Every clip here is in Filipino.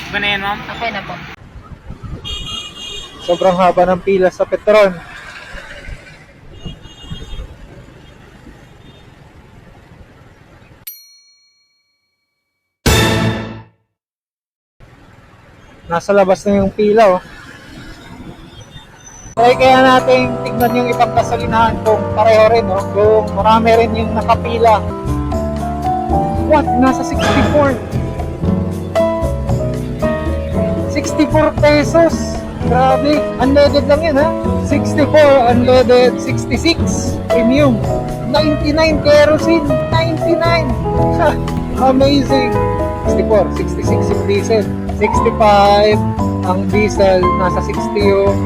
Ba na yan, ma'am? Okay na po. Sobrang haba ng pila sa Petron. Nasa labas na yung pila, oh. Try kaya natin tignan yung ibang gasolinahan kung pareho rin, oh. Kung marami rin yung nakapila. What? Nasa 64. 64 pesos. Grabe. Unleaded lang yun, ha? 64 unleaded, 66 premium, 99 kerosene, 99. Amazing. 64, 66 yung diesel, 65 ang diesel, nasa 60 yung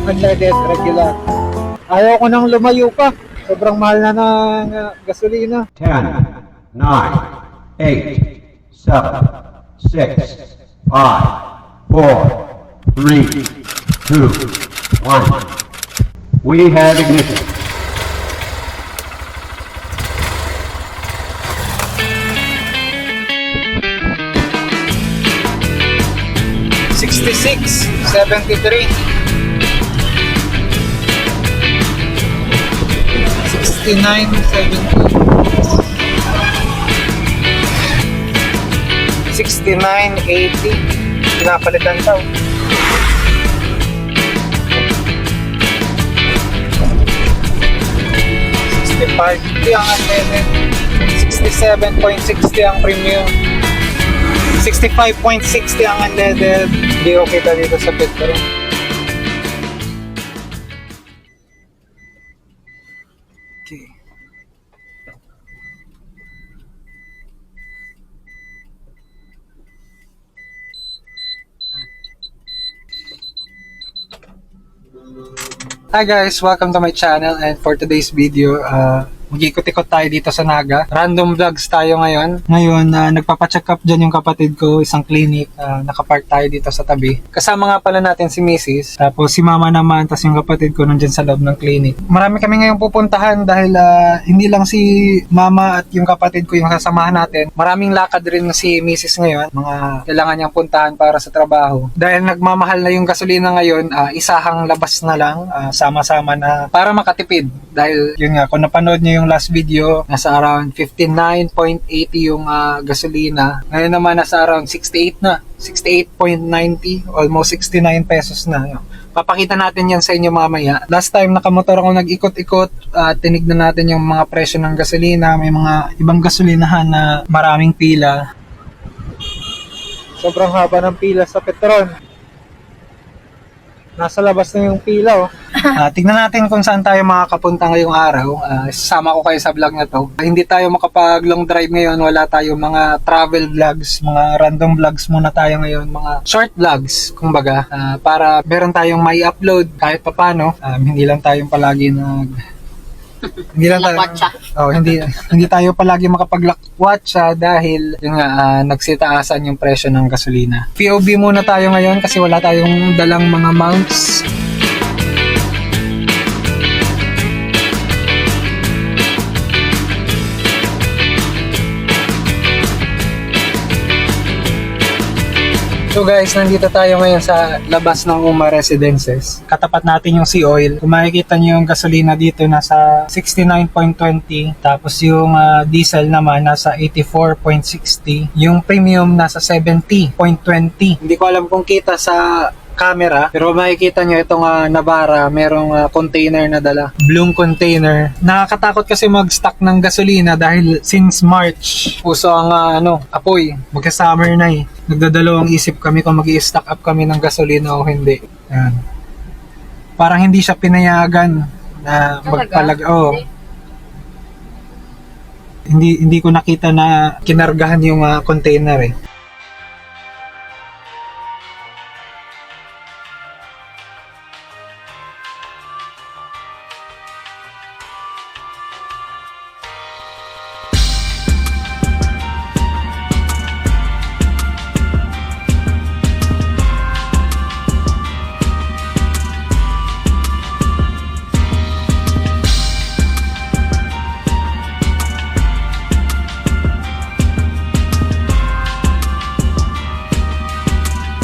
unleaded regular. Ayaw ko nang lumayo pa. Sobrang mahal na ng gasolina. 10, 9, 8, 7, 6, 5, 4, 3, 2, 1. We have ignition. $66, $73, $69, $70, $69, $80. Pinapalitan daw. $65 ang unleaded, 67.60 ang premium, 65.60 ang unleaded. Hindi ko kita dito sa Petron. Okay. Hi guys, welcome to my channel, and for today's video, mag-ikot-ikot tayo dito sa Naga. Random vlogs tayo ngayon. Ngayon, nagpapacheck up dyan yung kapatid ko, isang clinic. Nakapark tayo dito sa tabi. Kasama nga pala natin si Mrs. Tapos si Mama naman, tapos yung kapatid ko nandyan sa loob ng clinic. Marami kami ngayong pupuntahan dahil hindi lang si Mama at yung kapatid ko yung sasamahan natin. Maraming lakad rin si Mrs. ngayon. Mga kailangan niyang puntahan para sa trabaho. Dahil nagmamahal na yung gasolina ngayon, isahang labas na lang, sama-sama na para makatipid. Dahil yun nga, kung napanood niyo yung last video, nasa around 59.80 yung gasolina. Ngayon naman nasa around 68 na. 68.90, almost 69 pesos na. Papakita natin yan sa inyo mamaya. Last time nakamotor ako nag-ikot-ikot, tinignan natin yung mga presyo ng gasolina. May mga ibang gasolinahan na maraming pila. Sobrang haba ng pila sa Petron. Nasa labas na yung pila, oh. Tignan natin kung saan tayo makakapunta ngayong araw. Isasama ko kayo sa vlog na to. Hindi tayo makapag long drive ngayon. Wala tayo mga travel vlogs, mga random vlogs muna tayo ngayon. Mga short vlogs, kumbaga. Para meron tayong may upload kahit papano. Hindi lang tayong palagi hindi lang tayo, hindi tayo palagi makapaglakwatsa dahil yung nga, nagsitaasan yung presyo ng gasolina. POV muna tayo ngayon kasi wala tayong dalang mga mounts. So guys, nandito tayo ngayon sa labas ng Uma Residences. Katapat natin yung Sea Oil. Kung makikita nyo yung gasolina dito nasa 69.20. Tapos yung diesel naman nasa 84.60. Yung premium nasa 70.20. Hindi ko alam kung kita sa camera, pero makikita nyo itong Navara, merong container na dala, blue container. Nakakatakot kasi mag-stock ng gasolina dahil since March puso ang apoy, magka-summer na eh. Nagdadalawang isip kami kung mag-i-stock up kami ng gasolina o hindi. Yan. Parang hindi siya pinayagan na magpalag. Oh. Hindi ko nakita na kinargahan yung container eh.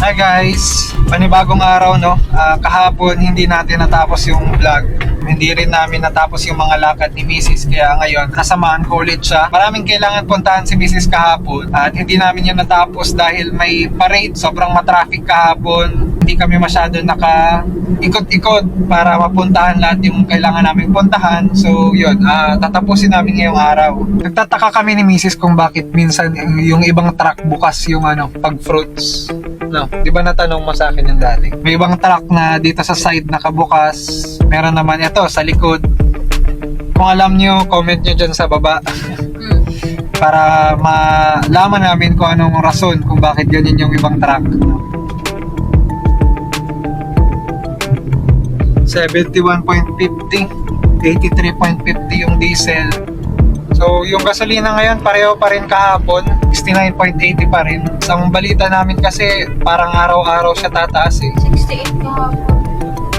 Hi guys! Panibagong araw, no? Kahapon hindi natin natapos yung vlog. Hindi rin namin natapos yung mga lakad ni Mrs. Kaya ngayon, kasamaan ko ulit siya. Maraming kailangan puntahan si Mrs. kahapon. At hindi namin yan natapos dahil may parade. Sobrang matraffic kahapon. Hindi kami masyado ikot-ikot para mapuntahan lahat yung kailangan namin puntahan. So yun, tatapusin namin ngayong araw. Nagtataka kami ni Mrs. kung bakit minsan yung ibang truck bukas yung pag fruits. No, di ba natanong mo sa akin yung dati? May ibang truck na dito sa side nakabukas. Meron naman ito sa likod. Kung alam nyo, comment nyo dyan sa baba. Para malaman namin kung anong rason kung bakit ganyan yung ibang truck. 71.50, 83.50 yung diesel. So yung gasolina ngayon pareho pa rin kahapon, 69.80 pa rin. Sa balita namin kasi parang araw-araw siya tataas eh. 68 kahapon.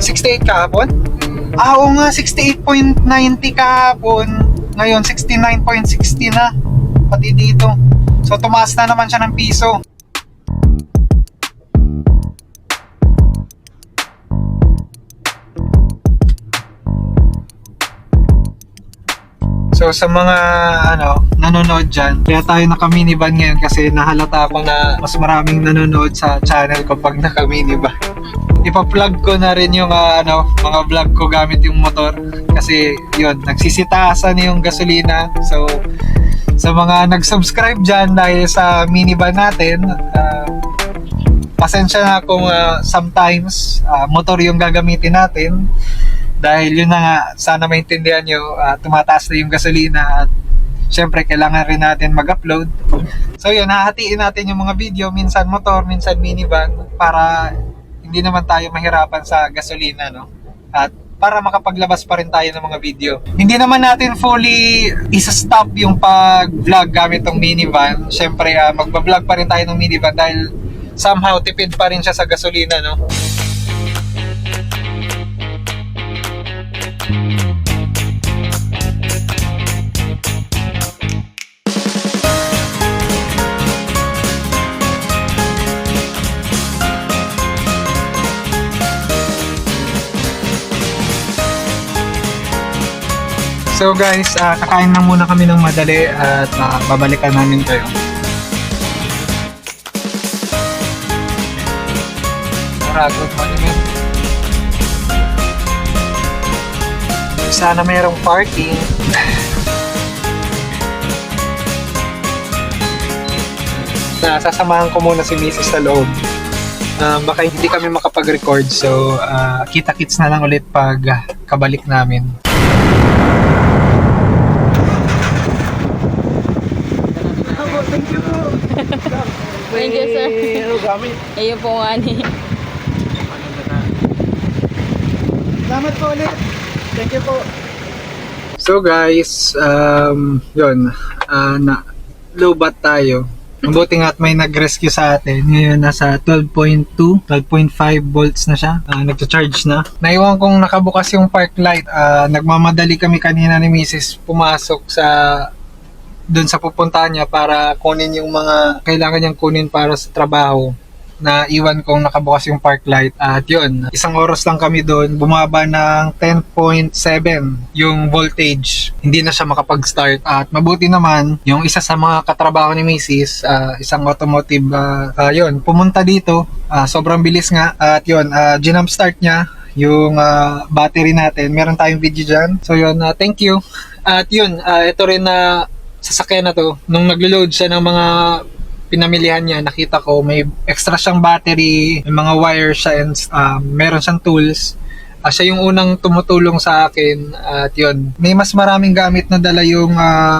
68 kahapon? Oo nga, 68.90 kahapon. Ngayon 69.60 na. Pati dito. So tumaas na naman siya ng piso. So sa mga nanonood dyan, kaya tayo naka-minivan ngayon kasi nahalata ko na mas maraming nanonood sa channel ko pag naka-minivan. Ipa-plug ko na rin yung mga vlog ko gamit yung motor kasi yun, nagsisitaasan yung gasolina. So sa mga nag-subscribe dyan dahil sa minivan natin, pasensya na kung sometimes motor yung gagamitin natin. Dahil yun na nga, sana maintindihan nyo, tumataas na yung gasolina at syempre kailangan rin natin mag-upload. So yun, hahatiin natin yung mga video, minsan motor, minsan minivan, para hindi naman tayo mahirapan sa gasolina, no? At para makapaglabas pa rin tayo ng mga video. Hindi naman natin fully isa-stop yung pag-vlog gamit tong minivan. Syempre, magpa-vlog pa rin tayo ng minivan dahil somehow tipid pa rin siya sa gasolina, no? So guys, kakain lang muna kami ng madali at babalikan namin kayo. Good monument. Sana mayroong parking. Sasamahan ko muna si Mrs. sa loob. Baka hindi kami makapag-record, so kita-kits na lang ulit pag kabalik namin. Thank you, sir. Ayun po nga ni. Salamat po ulit. Thank you po. So guys, yun, low bat tayo. Mabuti nga at may nag-rescue sa atin. Ngayon nasa 12.2, 12.5 volts na siya. Nagcha-charge na. Naiwan kong nakabukas yung park light. Nagmamadali kami kanina ni Mrs. pumasok doon sa pupuntahan niya para kunin yung mga kailangan niyang kunin para sa trabaho. Na iwan kong nakabukas yung park light. At yun, isang oras lang kami doon, bumaba ng 10.7 yung voltage. Hindi na siya makapag-start. At mabuti naman, yung isa sa mga katrabaho ni Mrs., isang automotive, yun, pumunta dito. Sobrang bilis nga. At yun, ginamp start niya yung battery natin. Meron tayong video dyan. So yun, thank you. At yun, ito rin na sasakyan na to. Nung naglo-load siya ng mga pinamilihan niya, nakita ko may extra siyang battery, may mga wire siya, and meron siyang tools. Siya yung unang tumutulong sa akin. At yun, may mas maraming gamit na dala yung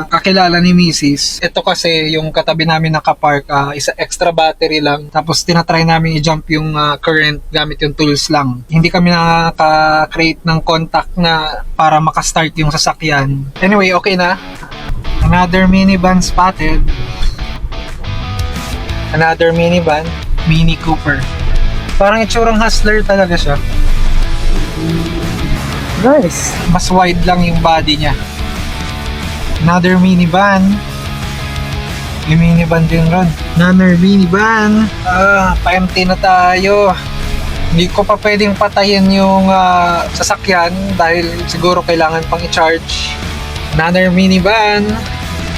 kakilala ni Mrs. Ito kasi yung katabi namin nakapark, isa extra battery lang. Tapos tinatry namin i-jump yung current gamit yung tools lang. Hindi kami nakaka-create ng contact na para makastart yung sasakyan. Anyway, okay na. Another minivan spotted. Another minivan, Mini Cooper. Parang itsurang hustler talaga siya. Guys, mas wide lang yung body niya. Another minivan. May minivan din ron. Nanner minivan. Pa-empty na tayo. Hindi ko pa pwedeng patayin yung sasakyan dahil siguro kailangan pang i-charge. Nanner minivan.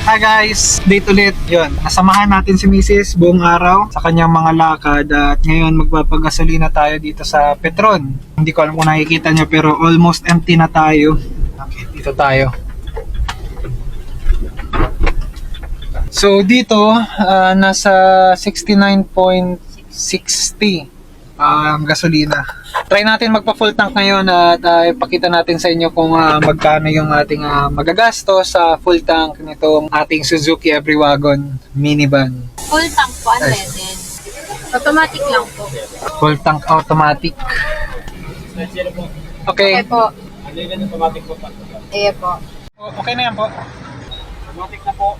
Hi guys! Date ulit. Yun, nasamahan natin si Mrs. buong araw sa kanyang mga lakad at ngayon magpapagasolina tayo dito sa Petron. Hindi ko alam kung nakikita nyo pero almost empty na tayo. Okay, dito tayo. So dito, nasa 69.60 ang gasolina. Try natin magpa-full tank ngayon at ipakita natin sa inyo kung magkano yung ating magagastos sa full tank nitong ating Suzuki Every Wagon minivan. Full tank po, unleaded. Automatic lang po. Full tank automatic. Okay. Okay po. Iya po. Okay na yan po. Automatic na po.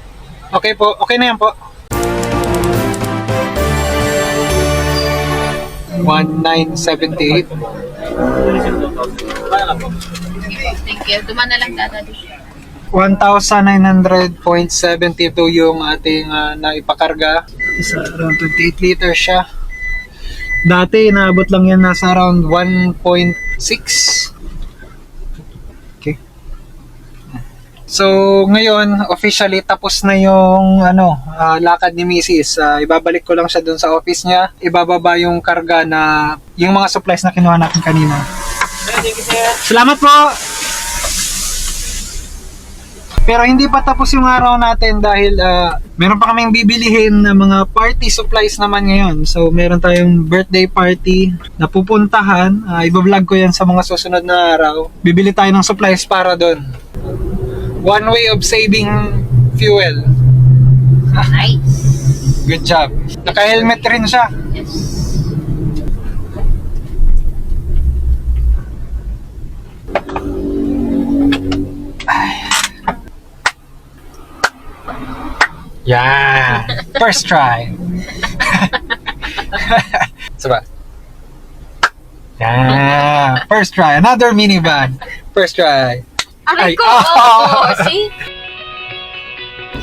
Okay po, okay na yan po. 1978. Thank you. Tuma na lang dadali. 1,900.72 yung ating naipakarga. Isa, around 28 liters siya. Dati, naabot lang yan nasa around 1.6. Okay. So, ngayon, officially, tapos na yung lakad ni Mrs. Ibabalik ko lang siya dun sa office niya. Ibababa yung karga na, yung mga supplies na kinuha natin kanina. Salamat po! Pero hindi pa tapos yung araw natin dahil meron pa kaming bibilihin na mga party supplies naman ngayon. So meron tayong birthday party na pupuntahan. Iba-vlog ko yan sa mga susunod na araw. Bibili tayo ng supplies para doon. One way of saving fuel. Nice. Good job. Naka-helmet rin siya. Yes. Yeah. First try. Diba? Yeah. First try. Another minivan. First try. Aray ko! Oh. Oh, see?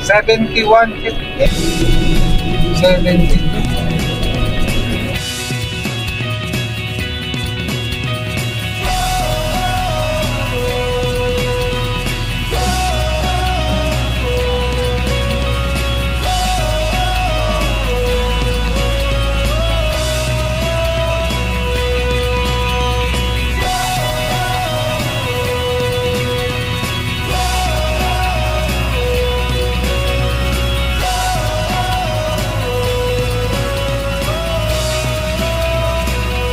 71.50. 70.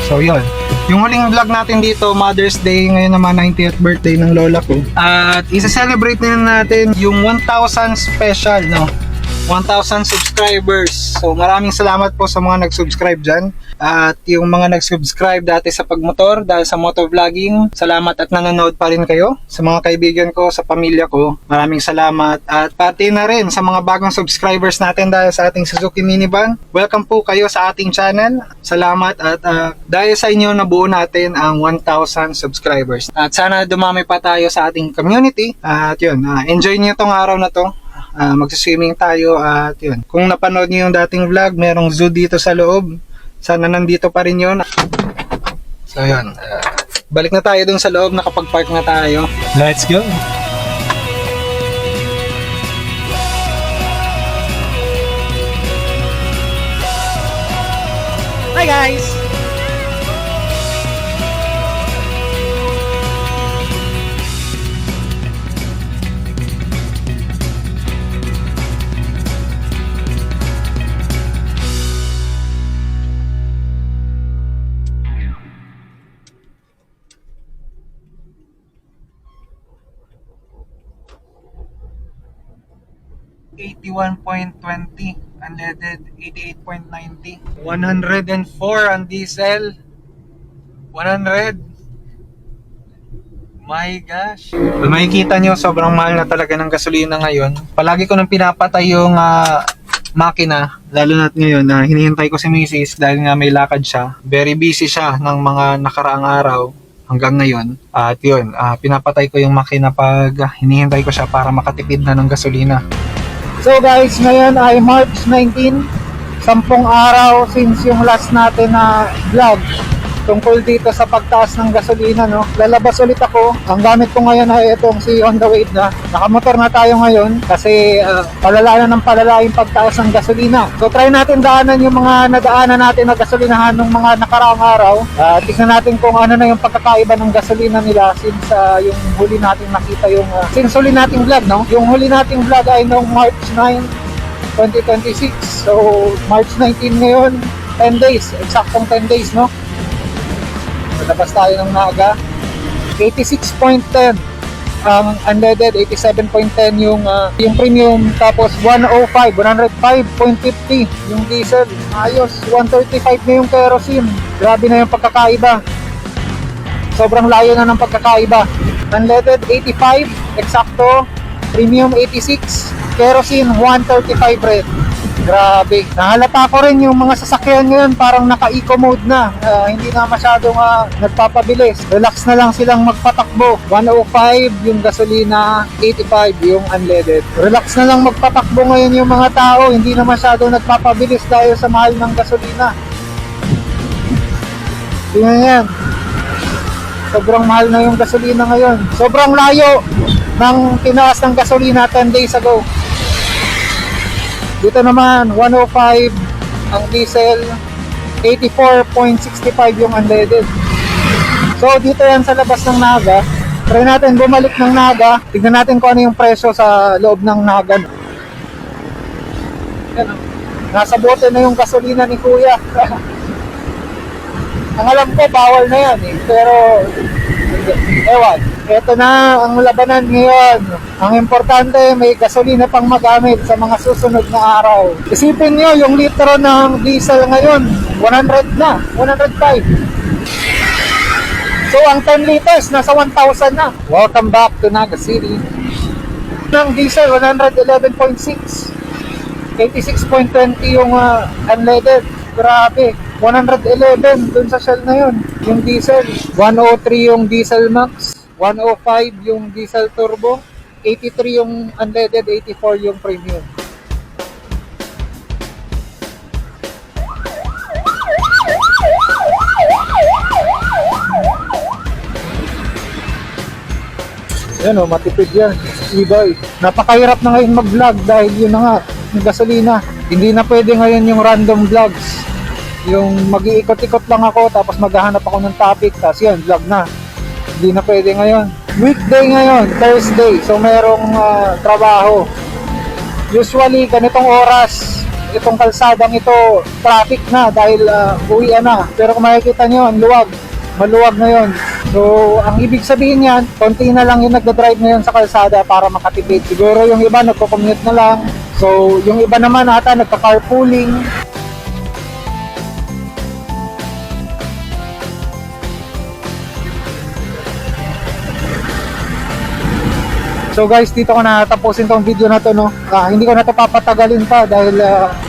So yun, yung huling vlog natin dito, Mother's Day, ngayon naman 90th birthday ng lola ko. At isa-celebrate na natin yung 1,000 special, no? 1,000 subscribers. So maraming salamat po sa mga nag-subscribe dyan. At yung mga nag-subscribe dati sa pagmotor, dahil sa motovlogging, salamat at nanonood pa rin kayo. Sa mga kaibigan ko, sa pamilya ko, maraming salamat. At pati na rin sa mga bagong subscribers natin dahil sa ating Suzuki minivan. Welcome po kayo sa ating channel. Salamat at dahil sa inyo nabuo natin ang 1,000 subscribers. At sana dumami pa tayo sa ating community. At yun, enjoy niyo tong araw na to. Magsiswimming tayo at yun. Kung napanood niyo yung dating vlog, merong zoo dito sa loob. Sana nandito pa rin yun. So yun, balik na tayo dun sa loob, nakapag-park na tayo. Let's go! Hi guys! $81.20 unleaded, 88.90, 104 ang diesel, 100. My gosh. Kung makikita nyo, sobrang mahal na talaga ng gasolina ngayon. Palagi ko nang pinapatay yung makina, lalo na ngayon na hinihintay ko si Mrs. dahil nga may lakad siya. Very busy siya ng mga nakaraang araw hanggang ngayon. At yun, pinapatay ko yung makina pag hinihintay ko siya para makatipid na ng gasolina. So guys, ngayon ay March 19, 10 araw since yung last natin na vlog tungkol dito sa pagtaas ng gasolina, no? Lalabas ulit ako. Ang gamit ko ngayon ay itong si Honda Wave na. Nakamotor na tayo ngayon kasi palala na ng palala yung pagtaas ng gasolina. So try natin daanan yung mga nadaanan natin na gasolinahan ng mga nakaraang araw. Tignan natin kung ano na yung pagkakaiba ng gasolina nila since yung huli natin nakita yung since huli nating vlog, no? Yung huli nating vlog ay noong March 9, 2026. So March 19 ngayon, 10 days, eksaktong 10 days, no? Labas tayo ng naga. 86.10 ang unleaded, 87.10 yung premium, tapos 105.50 yung diesel. Ayos, 135 na yung kerosene. Grabe na yung pagkakaiba. Sobrang layo na ng pagkakaiba. Unleaded 85, eksakto. Premium 86, kerosene 135 red. Grabe. Nahalata ko rin yung mga sasakyan ngayon parang naka-eco mode na. Hindi na masyadong nagpapabilis. Relax na lang silang magpatakbo. 105 yung gasolina, 85 yung unleaded. Relax na lang magpatakbo ngayon yung mga tao. Hindi na masyadong nagpapabilis dahil sa mahal ng gasolina. Tingnan yan. Sobrang mahal na yung gasolina ngayon. Sobrang layo ng tinaas ng gasolina 10 days ago. Dito naman, 105 ang diesel, 84.65 yung unleaded. So, dito yan sa labas ng Naga. Try natin bumalik ng Naga. Tignan natin kung ano yung presyo sa loob ng Naga. Yan, nasa bote na yung gasolina ni Kuya. Ang alam ko, bawal na yan eh. Pero, ewan. Ito na ang labanan ngayon. Ang importante, may gasolina pang magamit sa mga susunod na araw. Isipin nyo, yung litro ng diesel ngayon, 100 na, 105. So, ang 10 liters, nasa 1,000 na. Welcome back to Naga City. Ng diesel, 111.6. 86.20 yung unleaded. Grabe. 111 dun sa Shell na yun. Yung diesel, 103 yung diesel max, 105 yung diesel turbo, 83 yung unleaded, 84 yung premium. Yan o, matipid yan. E-bike. Napakahirap na ngayon mag-vlog dahil yun na nga, yung gasolina. Hindi na pwede ngayon yung random vlogs. Yung mag-iikot-ikot lang ako tapos maghahanap ako ng topic tapos yun, vlog na. Hindi na pwede ngayon. Weekday ngayon, Thursday, so merong trabaho. Usually, ganitong oras, itong kalsadang ito, traffic na dahil uwian na. Pero kung makikita nyo, ang luwag. Maluwag ngayon. So, ang ibig sabihin yan, konti na lang yung nagdadrive ngayon sa kalsada para makatipid. Siguro yung iba nagko-commute na lang. So, yung iba naman ata nagka-carpooling. So guys, dito ko na tapusin tong video na to, no. Hindi ko na to papatagalin pa dahil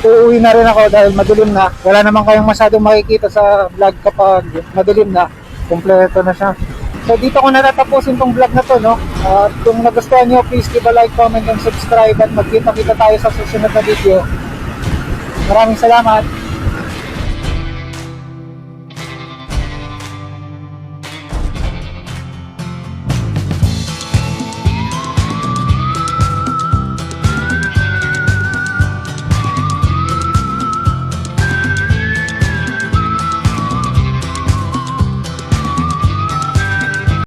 uuwi na rin ako dahil madilim na. Wala naman kayong masyadong makikita sa vlog kapag madilim na. Kompleto na siya. So dito ko na tatapusin tong vlog na to, no. Kung nagustuhan nyo, please give a like, comment, and subscribe at magkita-kita tayo sa susunod na video. Maraming salamat.